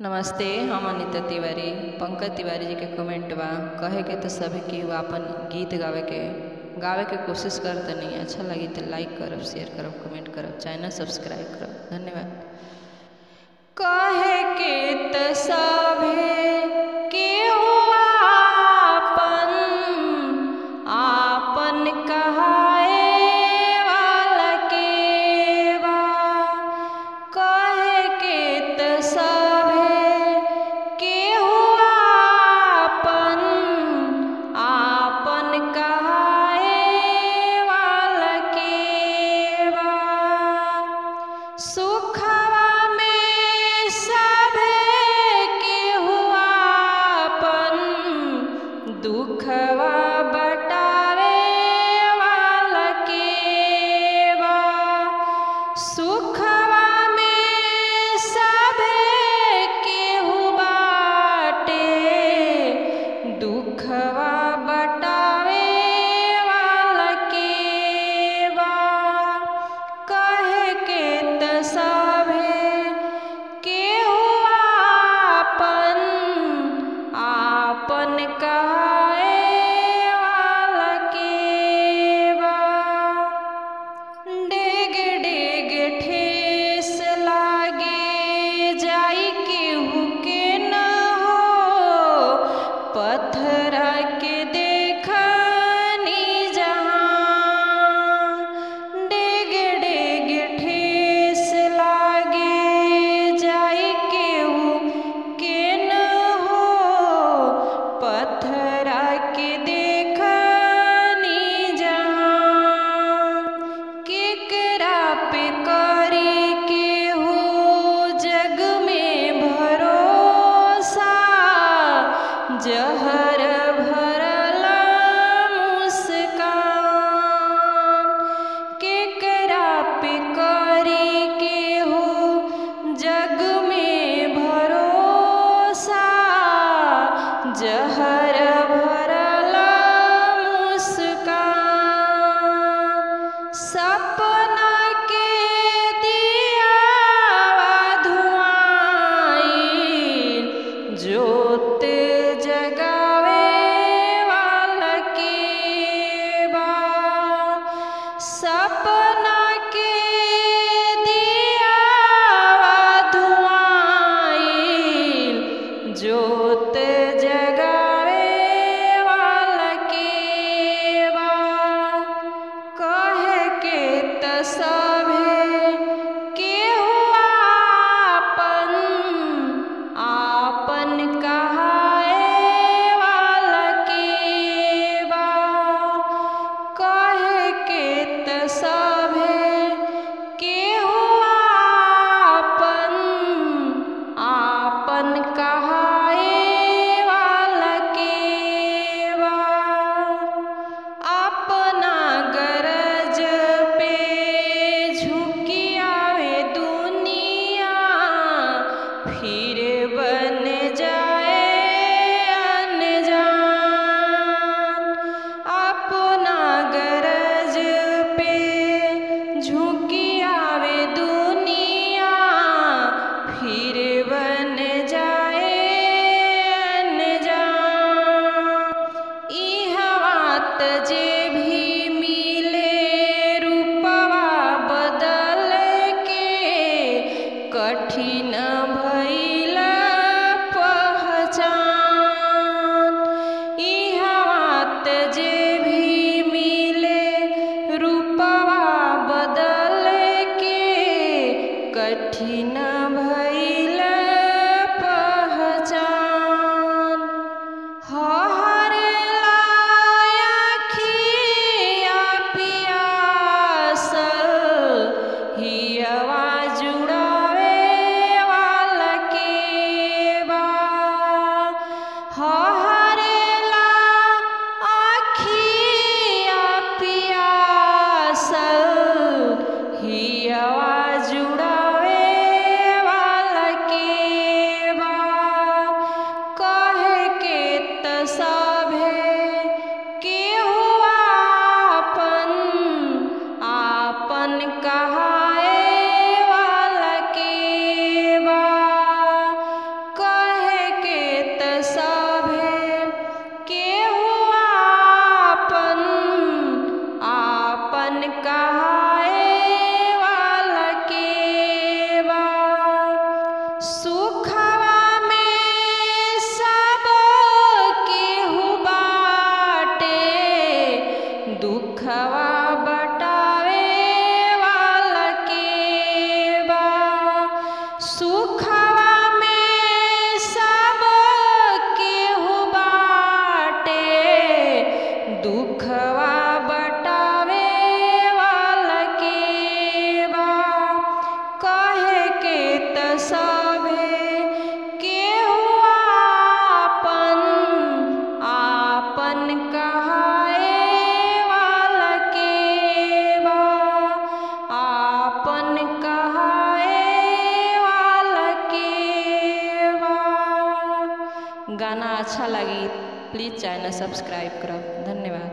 नमस्ते, हम अनिता तिवारी। पंकज तिवारी जी के कमेंट बा कहे के तो सभी के अपन गीत गावे के कोशिश करते नहीं। अच्छा लगी तो लाइक करब, शेयर करब, कमेंट करब, चैनल सब्सक्राइब करब। धन्यवाद। कहे के तो सभी के आपन आपन कहाए वाला के बा। कहे के तो सभी के आपन आपन कहाए वाला के बा। सुखवा में सभे के आपन दुखवा बटावे वाला के बा। सुखवा में सभे के बाटे दुखवा बटावे वाला के बा। कहे के तो सभे के आपन आपन कहाए वाला के बा। डेग डेग ठेस लागे जाई केहू के न हो। पत्थरा के देखनी जहाँ डेग डेग ठेस लागे जाई केहू के न हो। पत्थरा के देखनी जहाँ केकरा पे करी के हो जग में भरोसा। जहर भरला मुस्कान केकरा पे करी के हो जग में भरोसा। जहर भरला मुस्कान सपना के दियावा धुआई जोत जगावे वाला के बा। सपना के दियावा धुआई जोत जगावे वाला के बा। कहे के तो सभे के आपन आपन कहाए वाला के बा। कहे के तो सभे के आपन आपन कहाए वाला के बा। अपना गरज पे झुकी आवे दुनिया फिर बन जाए अनजान। अपना गरज पे झुकी आवे दुनिया फिर बन जाए अनजान। इहवा त जे भी मिले रूपवा बदल के कठिन भइल गाना अच्छा लगी प्लीज़ चैनल सब्सक्राइब करब। धन्यवाद।